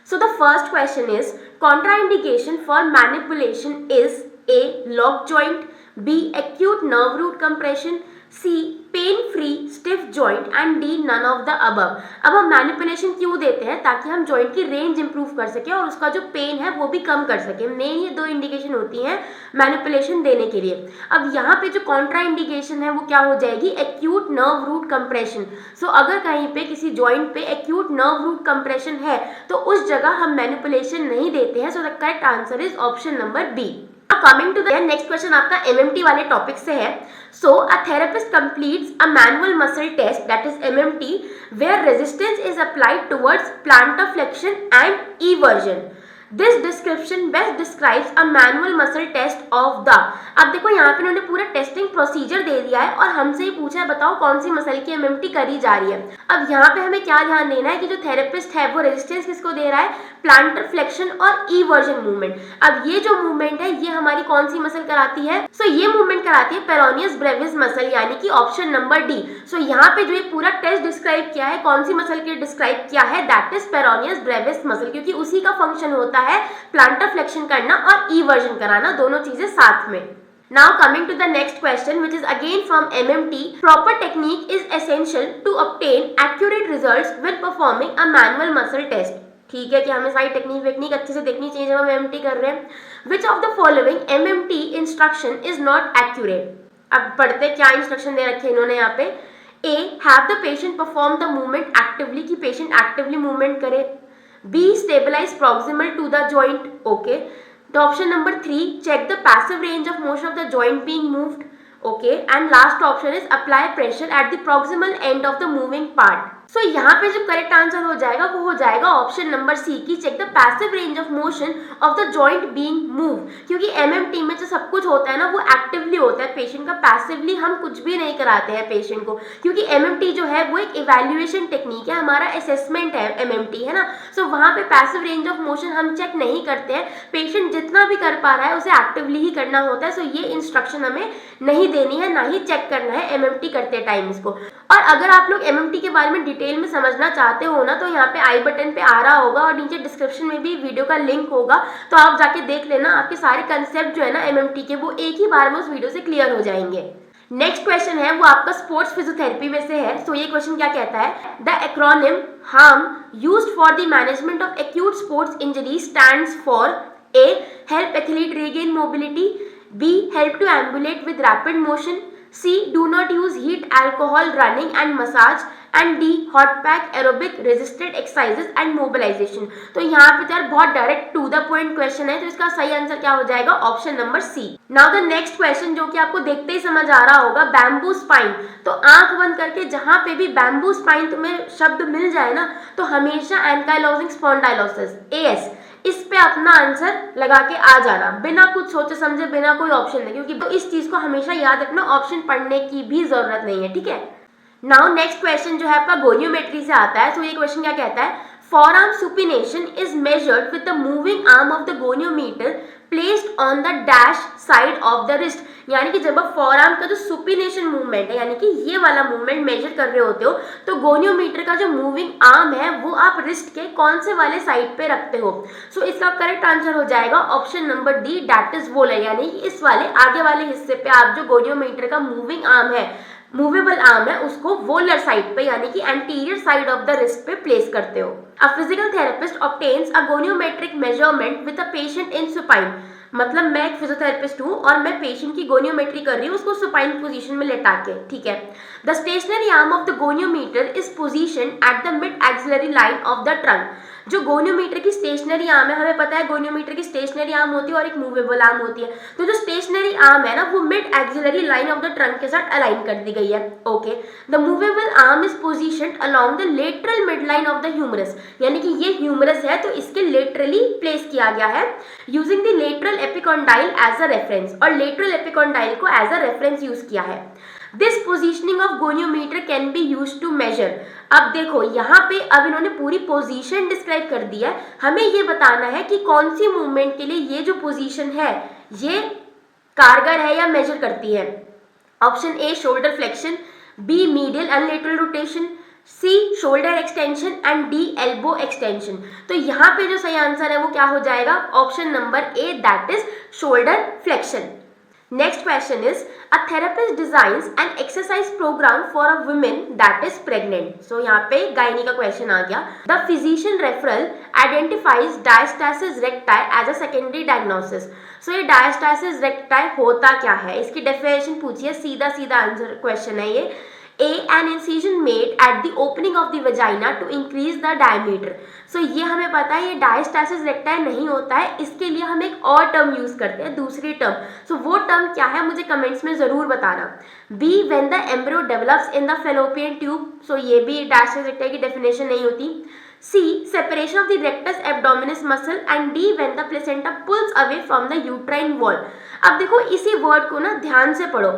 So the first question is contraindication for manipulation is A. Lock joint, B. Acute nerve root compression, C. Pain free stiff joint and D none of the above. अब हम manipulation क्यों देते हैं? ताकि हम joint की range improve कर सके और उसका जो पेन है वो भी कम कर सके। मेन ये दो इंडिकेशन होती हैं मैनिपुलेशन देने के लिए। अब यहाँ पे जो कॉन्ट्रा इंडिकेशन है वो क्या हो जाएगी? Acute nerve root compression. So अगर कहीं पे किसी जॉइंट पे एक्यूट नर्व रूट कंप्रेशन है तो उस जगह हम मैनिपुलेशन नहीं देते हैं। So the correct answer is option number B. Coming to the next question आपका MMT वाले टॉपिक से है। So a therapist completes a manual muscle test that is MMT where resistance is applied towards plantar flexion and eversion. This description best describes a manual muscle test of the. अब देखो यहाँ पे उन्होंने पूरा testing procedure दे दिया है और हमसे ही पूछा है बताओ कौन सी मसल की MMT करी जा रही है। अब यहाँ पे हमें क्या ध्यान देना है कि जो थेरेपिस्ट है वो रेजिस्टेंस किसको दे रहा है? प्लांटर फ्लेक्शन और इवर्जन मूवमेंट। अब ये जो मूवमेंट है ये हमारी कौन सी मसल कराती है? सो ये मूवमेंट कराती है पेरोनियस ब्रेविस मसल यानी कि ऑप्शन नंबर डी। सो यहाँ पे जो ये पूरा टेस्ट डिस्क्राइब किया है कौन सी मसल के डिस्क्राइब किया है? That is peroneus Brevis muscle, क्योंकि उसी का फंक्शन होता है प्लांटर फ्लेक्शन करना और इवर्जन कराना, दोनों चीजें साथ में। Now coming to the next question which is again from MMT. Proper technique is essential to obtain accurate results when performing a manual muscle test. ठीक है कि हमें सारी टेक्निक अच्छे से देखनी चाहिए जब हम MMT कर रहे हैं। Which of the following MMT instruction is not accurate? अब पढ़ते क्या इंस्ट्रक्शन दे रखे हैं इन्होंने यहाँ पे। A. Have the patient perform the movement actively, कि patient actively movement करे। B. Stabilize proximal to the joint. Okay. The option number 3, check the passive range of motion of the joint being moved. Okay. And last option is apply pressure at the proximal end of the moving part. सो यहाँ पे जो correct answer हो जाएगा वो हो जाएगा option number C की check the passive range of motion of the joint being move. क्योंकि MMT में जो सब कुछ होता है ना वो एक्टिवली होता है पेशेंट का, पैसिवली हम कुछ भी नहीं कराते हैं पेशेंट को। क्योंकि MMT जो है वो एक इवैल्यूएशन टेक्निक है, हमारा असेसमेंट है MMT, है ना। सो वहाँ पे पैसिव रेंज ऑफ मोशन हम चेक नहीं करते हैं, पेशेंट जितना भी कर पा रहा है उसे एक्टिवली ही करना होता है। सो ये इंस्ट्रक्शन हमें नहीं देनी है, ना ही चेक करना है MMT करते टाइम इसको। और अगर आप लोग MMT के बारे में डिटेल में समझना चाहते हो ना तो यहाँ पे आई बटन पे आ रहा होगा और नीचे डिस्क्रिप्शन में भी वीडियो का लिंक होगा, तो आप जाके देख लेना। आपके सारे कंसेप्ट जो है ना MMT के वो एक ही बार में उस वीडियो से क्लियर हो जाएंगे। नेक्स्ट क्वेश्चन है वो आपका स्पोर्ट्स फिजियोथेरेपी में से है। सो ये क्वेश्चन क्या कहता है? The acronym HARM used for the management of acute sports injury stands for A. Help athlete regain mobility, B. Help to ambulate with rapid motion, C. Do not use heat alcohol running and massage, and D. hot pack aerobic resisted exercises and mobilization। तो यहाँ पे तो यार बहुत direct to the point question है, तो इसका सही आंसर क्या हो जाएगा? Option number C. Now the next question जो कि आपको देखते ही समझ आ रहा होगा, बैम्बू स्पाइन। तो आंख बंद करके जहां पे भी बैम्बू स्पाइन तुम्हें शब्द मिल जाए ना तो हमेशा एंकाइलोजिंग स्पॉन्डाइलोसिस AS इस पे अपना आंसर लगा के आ जाना, बिना कुछ सोचे समझे, बिना कोई ऑप्शन नहीं, क्योंकि तो इस चीज को हमेशा याद रखना, ऑप्शन पढ़ने की भी जरूरत नहीं है, ठीक है। नाउ नेक्स्ट क्वेश्चन जो है आपका गोनियोमेट्री से आता है। तो ये क्वेश्चन क्या कहता है? forearm supination is measured with the moving arm of the goniometer placed on the dash side of the wrist। यानी कि जब आप forearm का जो supination मूवमेंट है यानी कि ये वाला मूवमेंट मेजर कर रहे होते हो तो गोनियोमीटर का जो मूविंग आर्म है वो आप रिस्ट के कौन से वाले साइड पे रखते हो। सो इसका करेक्ट आंसर हो जाएगा option number D, that is volar, यानी कि इस वाले आगे वाले हिस्से पे आप जो गोनियोमीटर का मूविंग आर्म है, मूवेबल आर्म है, उसको वोलर साइड पे यानी कि anterior side of the wrist पे प्लेस करते हो। A physical therapist obtains a goniometric measurement with a patient in supine. मतलब मैं एक फिजियोथेरेपिस्ट हूँ और मैं पेशेंट की गोनियोमेट्री कर रही हूँ उसको सुपाइन पोजीशन में लेटा के, ठीक है। The stationary arm of the goniometer is position at the mid axillary line of the trunk. जो गोनियोमीटर की स्टेशनरी आर्म है, हमें पता है गोनियोमीटर की स्टेशनरी आर्म होती है और एक मूवेबल आर्म होती है, तो जो स्टेशनरी आर्म है ना वो mid axillary line of the trunk के साथ अलाइन कर दी गई है। Okay, the movable arm is positioned along the lateral mid line of the humerus, यानी कि ये ह्यूमरस है तो इसके लेटरली प्लेस किया गया है using the lateral epicondyle as a reference, और लेटरल एपिकॉन्डाइल को एज अ रेफरेंस यूज किया है। This positioning of goniometer can be use to measure. अब देखो यहाँ पे अब इन्होंने पूरी पोजीशन डिस्क्राइब कर दी है, हमें ये बताना है कि कौन सी मूवमेंट के लिए ये जो पोजीशन है ये कारगर है या मेजर करती है। Option A shoulder flexion, B medial and lateral rotation, C shoulder extension and D elbow extension. तो यहाँ पे जो सही आंसर है वो क्या हो जाएगा, option number A, that is shoulder flexion. Next question is, a therapist designs an exercise program for a woman that is pregnant. So यहाँ पे गायनी का क्वेश्चन आ गया। The physician referral identifies diastasis recti as a secondary diagnosis. So ये diastasis recti होता क्या है, इसकी definition पूछिए, सीधा सीधा आंसर क्वेश्चन है ये। A, an incision made at the opening of the vagina to increase the diameter. So ये हमें पता है ये diastasis recti नहीं होता है, इसके लिए हम एक और टर्म यूज करते हैं, दूसरी टर्म। So वो टर्म क्या है मुझे कमेंट्स में जरूर बताना। B, when the embryo develops in the fallopian tube. So ये भी diastasis recti की डेफिनेशन नहीं होती। C, separation of the rectus abdominis muscle and D, when the placenta pulls away from the uterine wall. अब देखो इसी word को ना ध्यान से पढ़ो,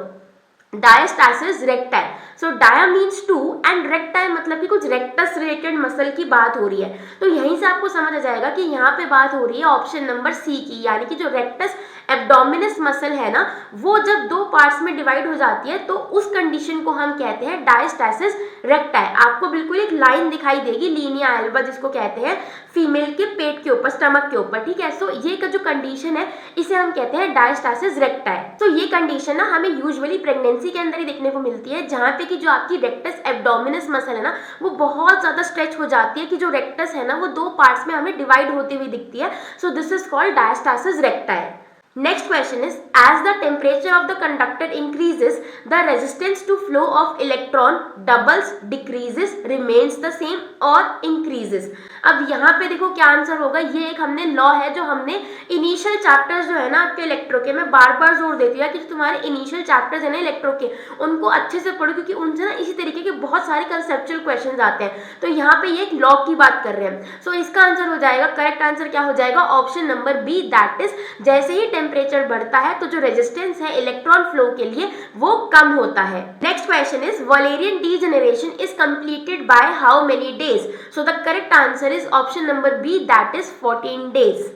diastasis recti. So dia means two and recti मतलब कि कुछ रेक्टस रिलेटेड मसल की बात हो रही है। तो यहीं से आपको समझ आ जाएगा कि यहाँ पे बात हो रही है ऑप्शन नंबर सी की, यानी कि जो रेक्टस एब्डोमिनस मसल है ना, वो जब दो पार्ट्स में डिवाइड हो जाती है तो उस कंडीशन को हम कहते हैं डायस्टासिस रेक्टाई। आपको बिल्कुल एक लाइन दिखाई देगी, लीनिया एल्बा जिसको कहते हैं, फीमेल के पेट के ऊपर, स्टमक के ऊपर, ठीक है। सो ये का जो कंडीशन है इसे हम कहते हैं डायस्टासिस रेक्टाई। तो ये कंडीशन ना हमें यूजुअली प्रेगनेंसी के अंदर ही देखने को मिलती है, जहाँ पे कि जो आपकी रेक्टस एब्डोमिनस मसल है ना वो बहुत ज्यादा स्ट्रेच हो जाती है, कि जो रेक्टस है ना वो दो पार्ट्स में हमें डिवाइड होती हुई दिखती है। So this is called diastasis recti. Next question is, as the temperature of the conductor increases, the resistance to flow of electron doubles, decreases, remains the same or increases. अब यहाँ पे देखो क्या आंसर होगा, ये एक हमने लॉ है जो हमने इनिशियल चैप्टर्स जो है ना आपके इलेक्ट्रो के, मैं बार बार जोर देती हूँ कि जो तुम्हारे इनिशियल चैप्टर्स है ना इलेक्ट्रो के, उनको अच्छे से पढ़ो, क्योंकि उनसे ना इसी तरीके के बहुत सारे कंसेप्चुअल क्वेश्चंस आते हैं। तो यहाँ पे ये एक लॉ की बात कर रहे हैं। सो इसका आंसर हो जाएगा, करेक्ट आंसर क्या हो जाएगा, option number B, that is जैसे ही टेम्परेचर बढ़ता है तो जो रेजिस्टेंस है इलेक्ट्रॉन फ्लो के लिए वो कम होता है। Next question is, Wallerian degeneration is completed by how many days. So the correct answer is option number B, that is 14 days.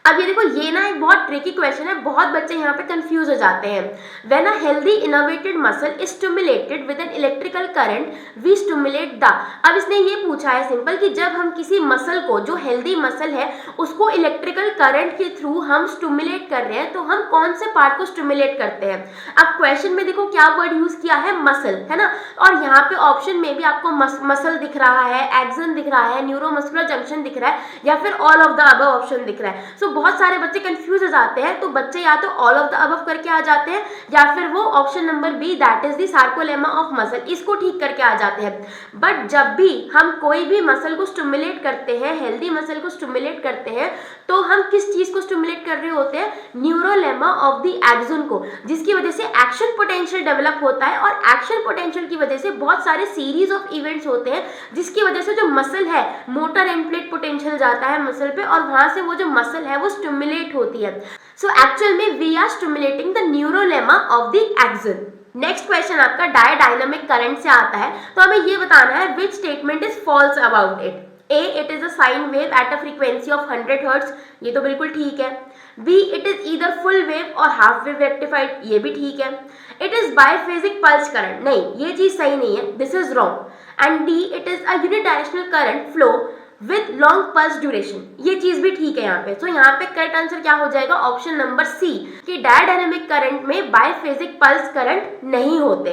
अब ये देखो, ये ना एक बहुत ट्रिकी क्वेश्चन है, बहुत बच्चे यहाँ पे कंफ्यूज हो जाते हैं। When a healthy innervated muscle is stimulated with an electrical current we stimulate the. अब इसने ये पूछा है सिंपल कि जब हम किसी मसल को, जो हेल्दी मसल है, उसको इलेक्ट्रिकल करंट के थ्रू हम स्टिमुलेट कर रहे हैं, तो हम कौन से पार्ट को स्टिमुलेट करते हैं। अब क्वेश्चन में देखो क्या वर्ड यूज किया है, मसल, है ना। और यहाँ पे ऑप्शन में भी आपको मसल दिख रहा है, एक्सन दिख रहा है, न्यूरोमस्कुलर जंक्शन दिख रहा है, या फिर all of the above option दिख रहा है। बहुत सारे बच्चे कंफ्यूज हो जाते हैं, तो बच्चे या तो ऑल ऑफ द अबव करके आ जाते हैं, या फिर वो option number B, that is the sarcolemma of muscle, इसको ठीक करके आ जाते हैं। बट जब भी हम कोई भी मसल को स्टिमुलेट करते हैं, हेल्दी मसल को स्टिमुलेट करते हैं, तो हम किस चीज को स्टिमुलेट कर रहे होते हैं, न्यूरोलेमा ऑफ द एक्सन को, जिसकी वजह से एक्शन पोटेंशियल डेवलप होता है। और एक्शन पोटेंशियल की वजह से बहुत सारे सीरीज ऑफ इवेंट्स होते हैं, जिसकी वजह से जो मसल है, मोटर इम्प्लेट पोटेंशियल जाता है मसल पे, और वहां से वो जो मसल है वो स्टिमुलेट होती है। सो एक्चुअल में we are stimulating the neurolemma of the axon. Next question आपका डायडायनामिक करंट से आता है, तो हमें ये बताना है which statement is false about it. A, it is a sine wave at a frequency of 100 hertz, ये तो बिल्कुल ठीक है। B, it is either full wave और हाफ वेव रेक्टिफाइड, ये भी ठीक है। It is biphasic pulse current, नहीं ये चीज सही नहीं है, this is wrong. And D, it is a unidirectional current flow with long pulse duration, ये चीज भी ठीक है यहाँ पे। तो यहाँ पे करेक्ट आंसर क्या हो जाएगा, ऑप्शन नंबर सी, कि डायडायनेमिक करंट में बायफेजिक पल्स करंट नहीं होते।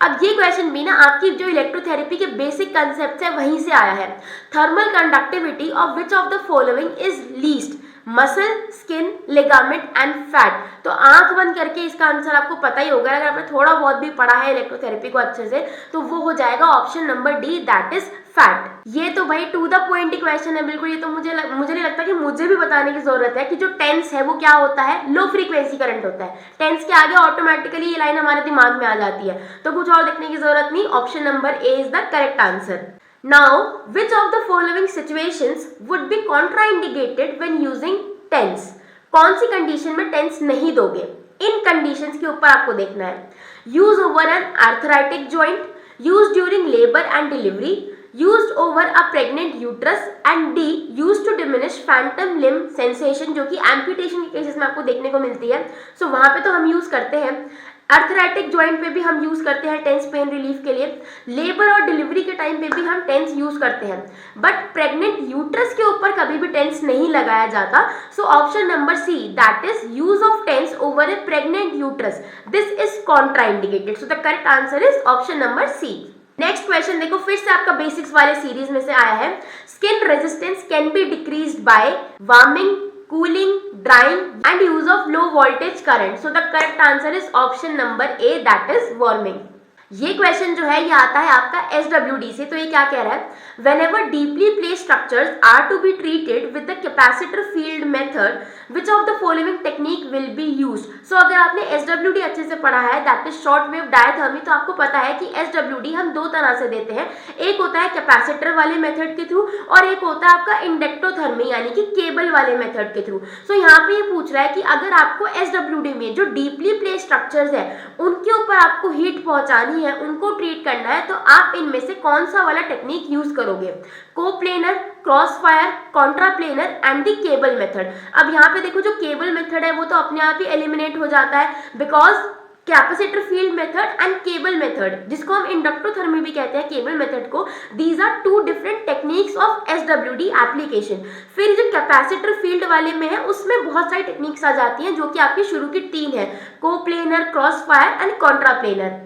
अब ये क्वेश्चन भी ना आपकी जो इलेक्ट्रोथेरेपी के बेसिक कंसेप्ट है वहीं से आया है। Thermal conductivity of which of the following is least, muscle, skin, ligament and fat. तो आंख बंद करके इसका आंसर आपको पता ही होगा, अगर आपने थोड़ा बहुत भी पढ़ा है इलेक्ट्रोथेरेपी को अच्छे से, तो वो हो जाएगा option number D, that is fat. ये तो भाई टू द पॉइंट क्वेश्चन है बिल्कुल, ये तो मुझे नहीं लगता कि मुझे भी बताने की जरूरत है कि जो टेंस है वो क्या होता है, लो फ्रीक्वेंसी करंट होता है। टेंस के आगे ऑटोमेटिकली ये लाइन हमारे दिमाग में आ जाती है, तो कुछ और देखने की जरूरत नहीं, option number A is the correct answer. Now, which of the following situations would be contraindicated when using tense? कौन सी कंडीशन में टेंस नहीं दोगे, इन कंडीशंस के ऊपर आपको देखना है। Use over an arthritic joint, use during labour and delivery, used over a pregnant uterus, and D, use to diminish phantom limb sensation, जो कि एम्पुटेशन के केसेस में आपको देखने को मिलती है। सो वहां पे तो हम यूज करते हैं। अर्थराइटिक ज्वाइंट पे भी हम यूज करते हैं टेंस पेन रिलीफ के लिए, लेबर और डिलीवरी के टाइम पे भी हम टेंस यूज करते हैं, बट प्रेग्नेंट यूट्रस के ऊपर कभी भी टेंस नहीं लगाया जाता। So option number C, that is use of TENS over a pregnant uterus, this is contraindicated. So the correct answer is option number C. Next question देखो, फिर से आपका बेसिक्स वाले सीरीज में से आया है। Skin resistance can be decreased bye warming, cooling, drying and use of low voltage current. So the correct answer is option number A, that is warming. ये क्वेश्चन जो है ये आता है आपका SWD से। तो ये क्या कह रहा है, whenever deeply placed structures are to be treated with the capacitor field method, which of the following technique will be used? So अगर आपने SWD अच्छे से पढ़ा है, that is short wave diathermy, तो आपको पता है कि SWD हम दो तरह से देते हैं। एक होता है कैपेसिटर वाले मेथड के थ्रू और एक होता है आपका इंडक्टोथर्मी यानी कि केबल वाले मेथड के थ्रू। सो यहाँ पे ये पूछ रहा है कि अगर आपको SWD में जो डीपली प्लेस्ड स्ट्रक्चर्स है उनके ऊपर आपको हीट पहुंचानी है, उनको ट्रीट करना है, तो आप इनमें से कौन सा वाला टेक्निक यूज करोगे? Coplanar, cross fire, contraplanar and the cable method. अब यहाँ पे देखो जो केबल मेथड है वो तो अपने आप ही एलिमिनेट हो जाता है, because capacitor field method and cable method, जिसको हम इंडक्टोथर्मी भी कहते हैं केबल मेथड को, these are two different techniques of SWD application. फिर जो कैपेसिटर फील्ड वाले में है उसमें बहुत सारी टेक्निक्स आ जाती हैं जो कि आपकी शुरू की 3 है, कोप्लेनर, क्रॉस फायर एंड कॉन्ट्राप्लेनर।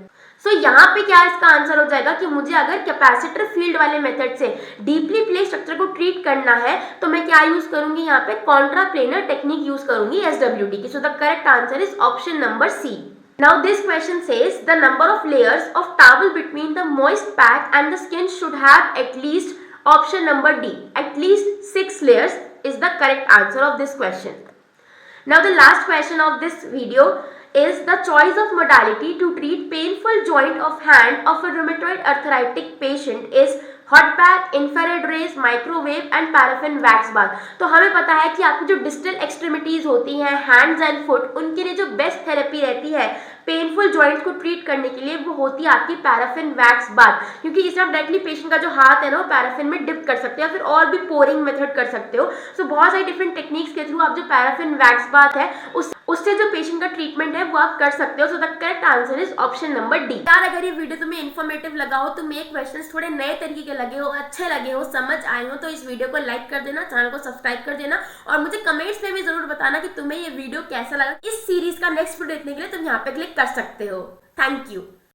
सो यहाँ पे क्या इसका आंसर हो जाएगा कि मुझे अगर कैपेसिटर फील्ड वाले मेथड से डीपली प्लेस्ड स्ट्रक्चर को ट्रीट करना है तो मैं क्या यूज करूंगी? यहाँ पे कॉन्ट्राप्लेनर टेक्निक यूज करूंगी SWD की। So the correct answer is option number C. Now this question says the number of layers of towel between the moist pad and the skin should have at least, option number D, at least 6 layers is the correct answer of this question. Now the last question of this video is the choice of modality to treat painful joint of hand of a rheumatoid arthritic patient is hot pack, infrared rays, microwave and paraffin wax bath. तो हमें पता है कि आपकी जो distal extremities होती हैं, hands and foot, उनके लिए जो बेस्ट थेरेपी रहती है पेनफुल जॉइंट्स को ट्रीट करने के लिए वो होती है आपकी पैराफिन वैक्स बाथ, क्योंकि इससे आप डायरेक्टली पेशेंट का जो हाथ है ना वो पैराफिन में डिप कर सकते हो, फिर और भी पोरिंग मेथड कर सकते हो। सो बहुत सारी डिफरेंट टेक्निक्स के थ्रू आप जो पैराफिन वैक्स बाथ है उससे जो पेशेंट का ट्रीटमेंट है वो आप कर सकते हो। सो the correct answer is option number D. यार अगर ये वीडियो तुम्हें इन्फॉर्मेटिव लगा हो, तुम्हें क्वेश्चंस थोड़े नए तरीके के लगे हो, अच्छे लगे हो, समझ आए हो, तो इस वीडियो को लाइक कर देना, चैनल को सब्सक्राइब कर देना और मुझे कमेंट्स में भी जरूर बताना कि तुम्हें ये वीडियो कैसा लगा। इस सीरीज का नेक्स्ट वीडियो देखने के लिए तुम यहाँ पे क्लिक कर सकते हो। Thank you.